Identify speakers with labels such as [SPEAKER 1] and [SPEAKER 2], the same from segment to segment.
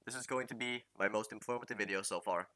[SPEAKER 1] This is going to be my most informative video so far.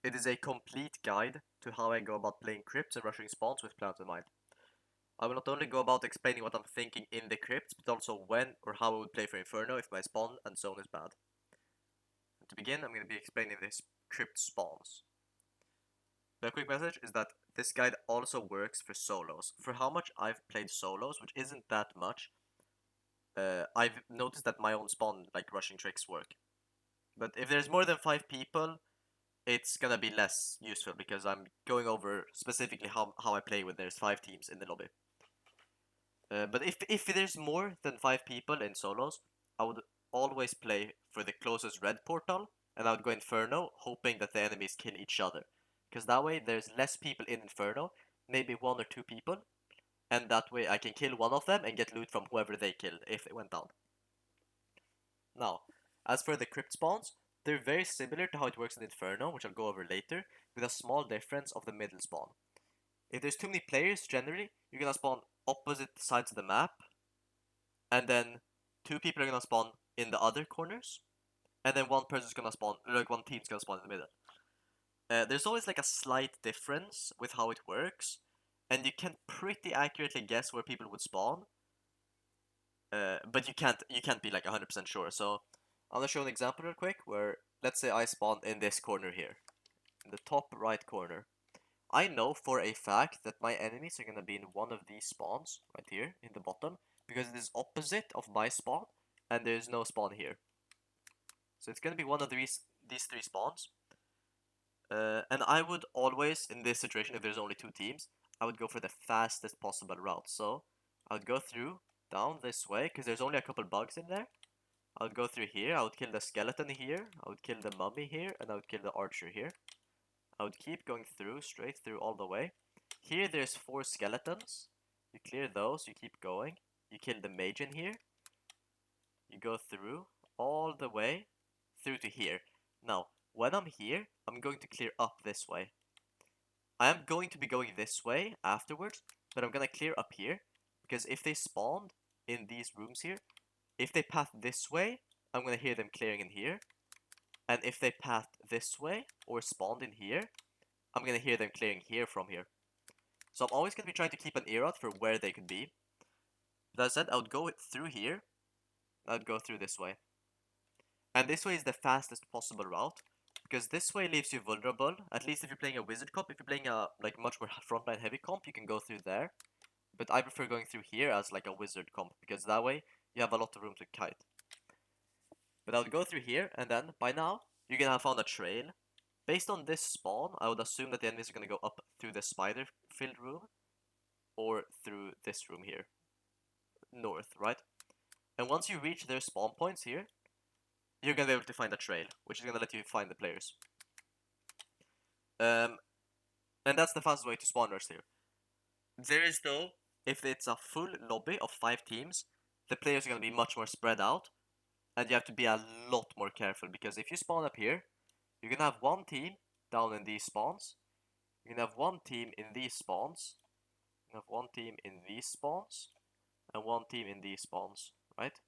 [SPEAKER 1] It is a complete guide to how I go about playing crypts and rushing spawns with plans in mind. I will not only go about explaining what I'm thinking in the crypts, but also when or how I would play for Inferno if my spawn and zone is bad. And to begin, I'm going to be explaining this crypt spawns. The quick message is that this guide also works for solos. For how much I've played solos, which isn't that much, I've noticed that my own spawn rushing tricks work. But if there's more than 5 people, it's gonna be less useful because I'm going over specifically how I play when there's 5 teams in the lobby. But if there's more than 5 people in solos, I would always play for the closest red portal, and I would go Inferno, hoping that the enemies kill each other. Because that way there's less people in Inferno, maybe 1 or 2 people, and that way I can kill one of them and get loot from whoever they killed if they went down. Now, as for the crypt spawns, they're very similar to how it works in Inferno, which I'll go over later, with a small difference of the middle spawn. If there's too many players, generally, you're gonna spawn opposite sides of the map, and then 2 people are gonna spawn in the other corners, and then one person's gonna spawn, one team's gonna spawn in the middle. There's always a slight difference with how it works, and you can pretty accurately guess where people would spawn, but you can't be 100% sure. So I'm gonna show an example real quick where let's say I spawn in this corner here, in the top right corner. I know for a fact that my enemies are gonna be in one of these spawns right here in the bottom because it is opposite of my spawn and there's no spawn here. So it's gonna be one of these 3 spawns. And I would always, in this situation, if there's only 2 teams, I would go for the fastest possible route. So I would go through down this way because there's only a couple bugs in there. I would go through here, I would kill the skeleton here, I would kill the mummy here, and I would kill the archer here. I would keep going through, straight through all the way. Here there's 4 skeletons. You clear those, you keep going. You kill the mage in here. You go through all the way through to here. Now, when I'm here, I'm going to clear up this way. I am going to be going this way afterwards, but I'm gonna clear up here because if they spawned in these rooms here, if they path this way, I'm gonna hear them clearing in here. And if they path this way or spawned in here, I'm gonna hear them clearing here from here. So I'm always gonna be trying to keep an ear out for where they could be. That said, I would go through here. I would go through this way. And this way is the fastest possible route because this way leaves you vulnerable. At least if you're playing a wizard comp, if you're playing a much more frontline heavy comp, you can go through there. But I prefer going through here as a wizard comp because that way you have a lot of room to kite. But I would go through here, and then, by now, you're gonna have found a trail. Based on this spawn, I would assume that the enemies are gonna go up through the spider-filled room, or through this room here. North, right? And once you reach their spawn points here, you're gonna be able to find a trail, which is gonna let you find the players. And that's the fastest way to spawn rush here. There is though, if it's a full lobby of 5 teams, the players are gonna be much more spread out, and you have to be a lot more careful because if you spawn up here, you're gonna have one team down in these spawns. You're gonna have one team in these spawns. You have one team in these spawns, and one team in these spawns, right?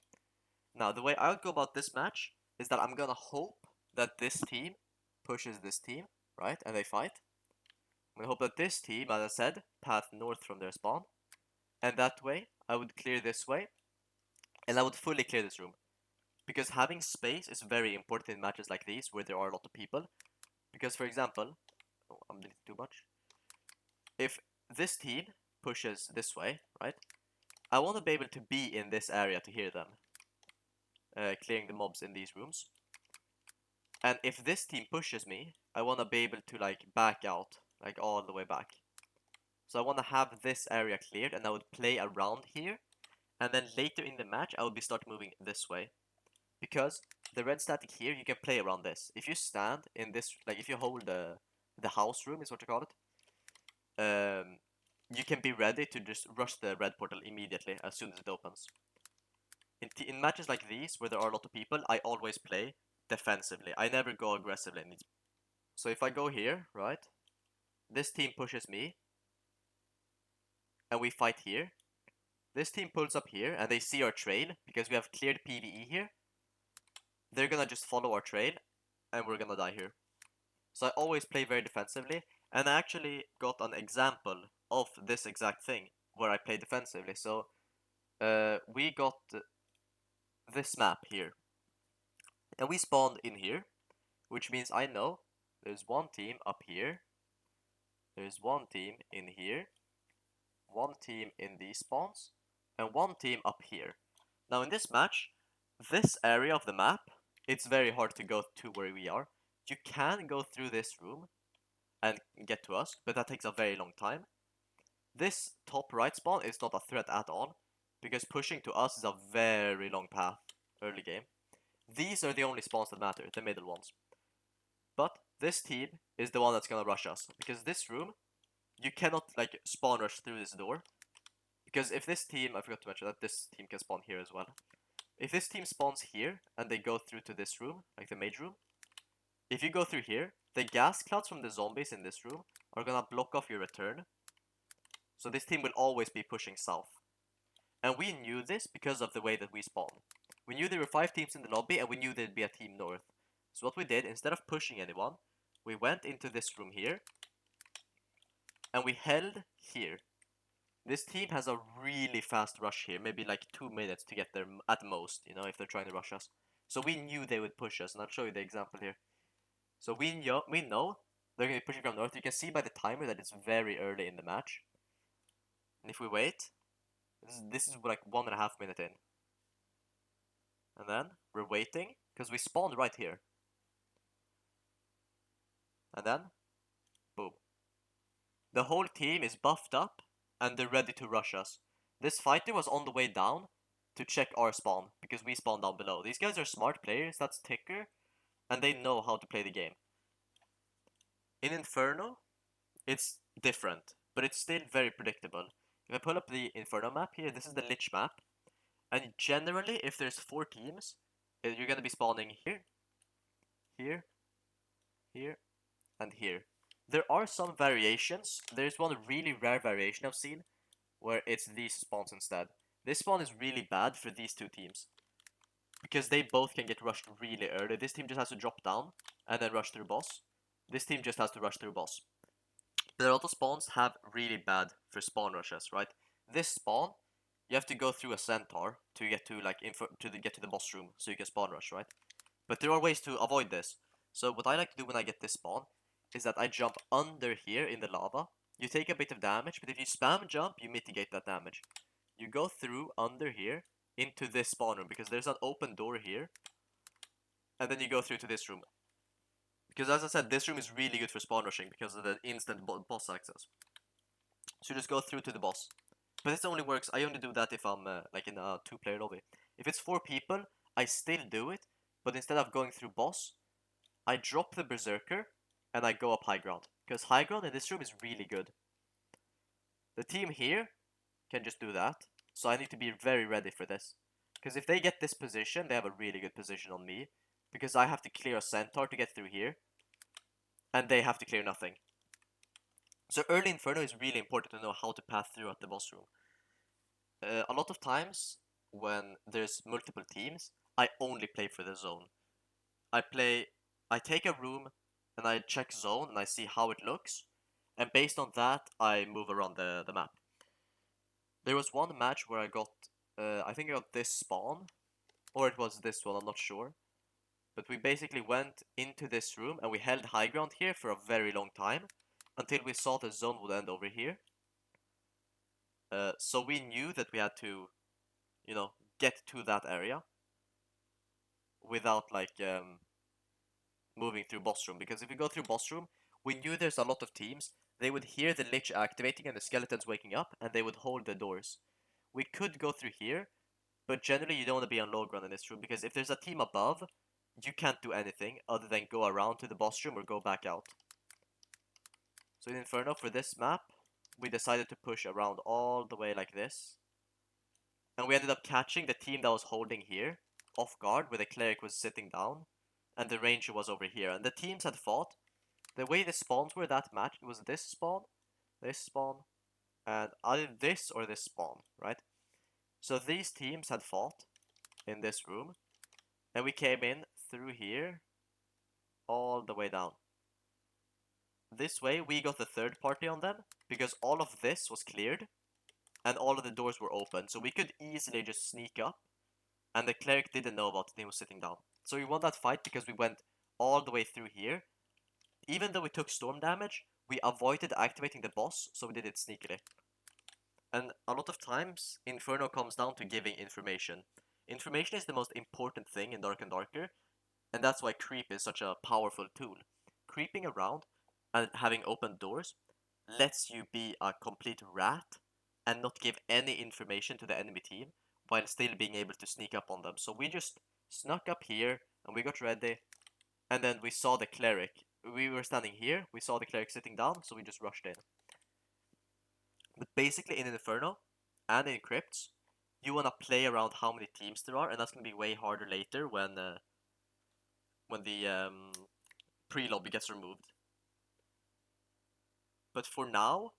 [SPEAKER 1] Now, the way I would go about this match is that I'm gonna hope that this team pushes this team, right? And they fight. I'm gonna hope that this team, as I said, path north from their spawn. And that way, I would clear this way, and I would fully clear this room. Because having space is very important in matches like these, where there are a lot of people. Because, for example, oh, I'm deleting too much. If this team pushes this way, right? I want to be able to be in this area to hear them. Clearing the mobs in these rooms. And if this team pushes me, I want to be able to back out, all the way back. So I want to have this area cleared, and I would play around here. And then later in the match, I would be start moving this way. Because the red static here, you can play around this. If you stand in this, if you hold the house room is what you call it, you can be ready to just rush the red portal immediately as soon as it opens. In matches like these, where there are a lot of people, I always play defensively. I never go aggressively. So if I go here, right, this team pushes me, and we fight here. This team pulls up here, and they see our trail, because we have cleared PvE here. they're gonna just follow our trail, and we're gonna die here. So I always play very defensively, and I actually got an example of this exact thing where I play defensively. So we got this map here, and we spawned in here, which means I know there's one team up here, there's one team in here, one team in these spawns, and one team up here. Now in this match, this area of the map, it's very hard to go to where we are. You can go through this room and get to us, but that takes a very long time. This top right spawn is not a threat at all, because pushing to us is a very long path early game. These are the only spawns that matter, the middle ones. But this team is the one that's gonna rush us, because this room, you cannot like spawn rush through this door. Because if this team, I forgot to mention that this team can spawn here as well. If this team spawns here and they go through to this room, like the mage room, if you go through here, the gas clouds from the zombies in this room are gonna block off your return. So this team will always be pushing south. And we knew this because of the way that we spawned. We knew there were 5 teams in the lobby and we knew there'd be a team north. So what we did, instead of pushing anyone, we went into this room here and we held here. This team has a really fast rush here, maybe like 2 minutes to get there at most, you know, if they're trying to rush us. So we knew they would push us, and I'll show you the example here. So we know they're going to be pushing from north. You can see by the timer that it's very early in the match. And if we wait, this is like 1.5 minutes in. And then we're waiting, because we spawned right here. And then, boom. The whole team is buffed up, and they're ready to rush us. This fighter was on the way down to check our spawn, because we spawned down below. These guys are smart players, that's Ticker, and they know how to play the game. In Inferno, it's different, but it's still very predictable. If I pull up the Inferno map here, this is the Lich map, and generally, if there's 4 teams, you're gonna be spawning here, here, here, and here. There are some variations. There's one really rare variation I've seen, where it's these spawns instead. This spawn is really bad for these 2 teams, because they both can get rushed really early. This team just has to drop down, and then rush through boss. This team just has to rush through boss. But a lot of spawns have really bad for spawn rushes, right? This spawn, you have to go through a centaur to get to like get to the boss room, so you can spawn rush, right? But there are ways to avoid this. So what I like to do when I get this spawn is that I jump under here in the lava. You take a bit of damage, but if you spam jump, you mitigate that damage. You go through under here into this spawn room, because there's an open door here, and then you go through to this room. Because as I said, this room is really good for spawn rushing because of the instant boss access. So you just go through to the boss. But this only works, I only do that if I'm like in a 2-player lobby. If it's 4 people, I still do it, but instead of going through boss, I drop the berserker and I go up high ground. Because high ground in this room is really good. The team here can just do that, so I need to be very ready for this. Because if they get this position, they have a really good position on me. Because I have to clear a centaur to get through here, and they have to clear nothing. So early Inferno is really important to know how to path through at the boss room. A lot of times, when there's multiple teams, I only play for the zone. I take a room, and I check zone, and I see how it looks, and based on that, I move around the map. There was one match where I got, I think I got this spawn, or it was this one, I'm not sure. But we basically went into this room, and we held high ground here for a very long time, until we saw the zone would end over here. So we knew that we had to, you know, get to that area without like moving through boss room. Because if we go through boss room, we knew there's a lot of teams. They would hear the lich activating and the skeletons waking up, and they would hold the doors. We could go through here, but generally you don't want to be on low ground in this room, because if there's a team above, you can't do anything other than go around to the boss room or go back out. So in Inferno, for this map, we decided to push around all the way like this. And we ended up catching the team that was holding here, off guard, where the cleric was sitting down, and the ranger was over here. And the teams had fought. The way the spawns were that match, it was this spawn, and either this or this spawn, right? So these teams had fought in this room, and we came in through here, all the way down. This way, we got the third party on them, because all of this was cleared, and all of the doors were open, so we could easily just sneak up, and the cleric didn't know about it, he was sitting down. So we won that fight because we went all the way through here. Even though we took storm damage, we avoided activating the boss, so we did it sneakily. And a lot of times, Inferno comes down to giving information. Information is the most important thing in Dark and Darker, and that's why creep is such a powerful tool. Creeping around and having open doors lets you be a complete rat and not give any information to the enemy team while still being able to sneak up on them. So we just snuck up here and we got ready, and then we saw the cleric. We were standing here, we saw the cleric sitting down, so we just rushed in. But basically in Inferno and in Crypts, you want to play around how many teams there are, and that's going to be way harder later when the pre-lobby gets removed. But for now,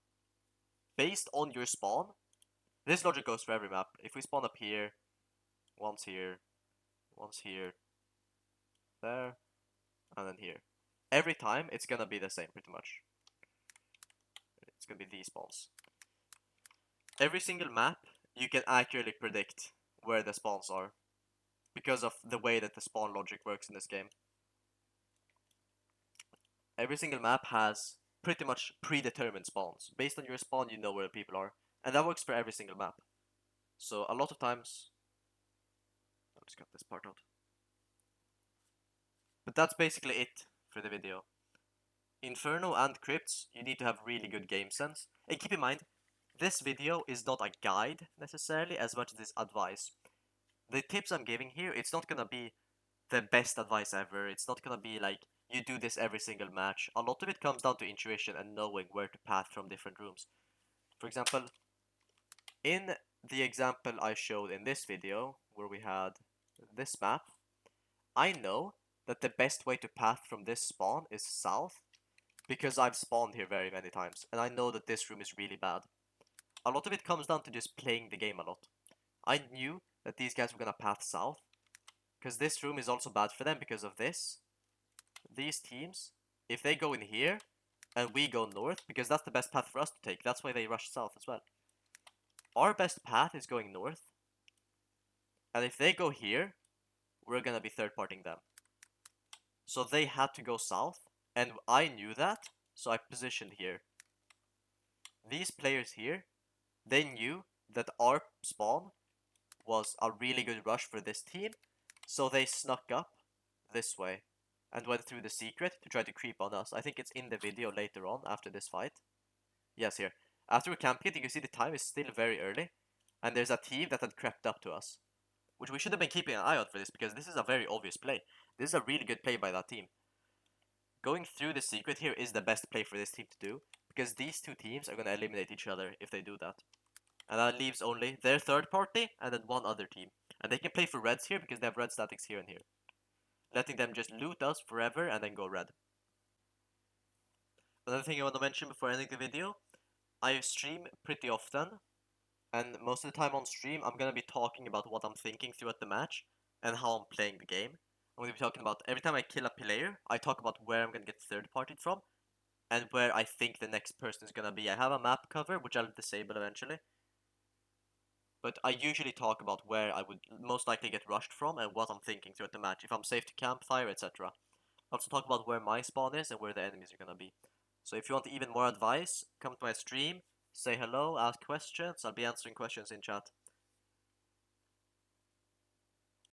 [SPEAKER 1] based on your spawn, this logic goes for every map. If we spawn up here, once here, there, and then here. Every time, it's gonna be the same, pretty much. It's gonna be these spawns. Every single map, you can accurately predict where the spawns are, because of the way that the spawn logic works in this game. Every single map has pretty much predetermined spawns. Based on your spawn, you know where people are. And that works for every single map. So a lot of times... I'll just cut this part out. But that's basically it for the video. Inferno and Crypts, you need to have really good game sense. And keep in mind, this video is not a guide, necessarily, as much as it's advice. The tips I'm giving here, it's not gonna be the best advice ever. It's not gonna be like, you do this every single match. A lot of it comes down to intuition and knowing where to path from different rooms. For example, in the example I showed in this video, where we had this map, I know that the best way to path from this spawn is south, because I've spawned here very many times, and I know that this room is really bad. A lot of it comes down to just playing the game a lot. I knew that these guys were gonna path south, because this room is also bad for them because of this. These teams, if they go in here, and we go north, because that's the best path for us to take, that's why they rush south as well. Our best path is going north, and if they go here, we're gonna be third-partying them. So they had to go south, and I knew that, so I positioned here. These players here, they knew that our spawn was a really good rush for this team, so they snuck up this way and went through the secret to try to creep on us. I think it's in the video later on after this fight. Yes, here. After we camp it, you can see the time is still very early, and there's a team that had crept up to us, which we should have been keeping an eye out for this, because this is a very obvious play. This is a really good play by that team. Going through the secret here is the best play for this team to do, because these two teams are going to eliminate each other if they do that. And that leaves only their third party and then one other team. And they can play for reds here because they have red statics here and here, letting them just loot us forever and then go red. Another thing I want to mention before ending the video, I stream pretty often, and most of the time on stream I'm going to be talking about what I'm thinking throughout the match and how I'm playing the game. I'm going to be talking about, every time I kill a player, I talk about where I'm going to get third-partied from, and where I think the next person is going to be. I have a map cover, which I'll disable eventually, but I usually talk about where I would most likely get rushed from and what I'm thinking throughout the match, if I'm safe to campfire, etc. I also talk about where my spawn is and where the enemies are going to be. So if you want even more advice, come to my stream, say hello, ask questions, I'll be answering questions in chat.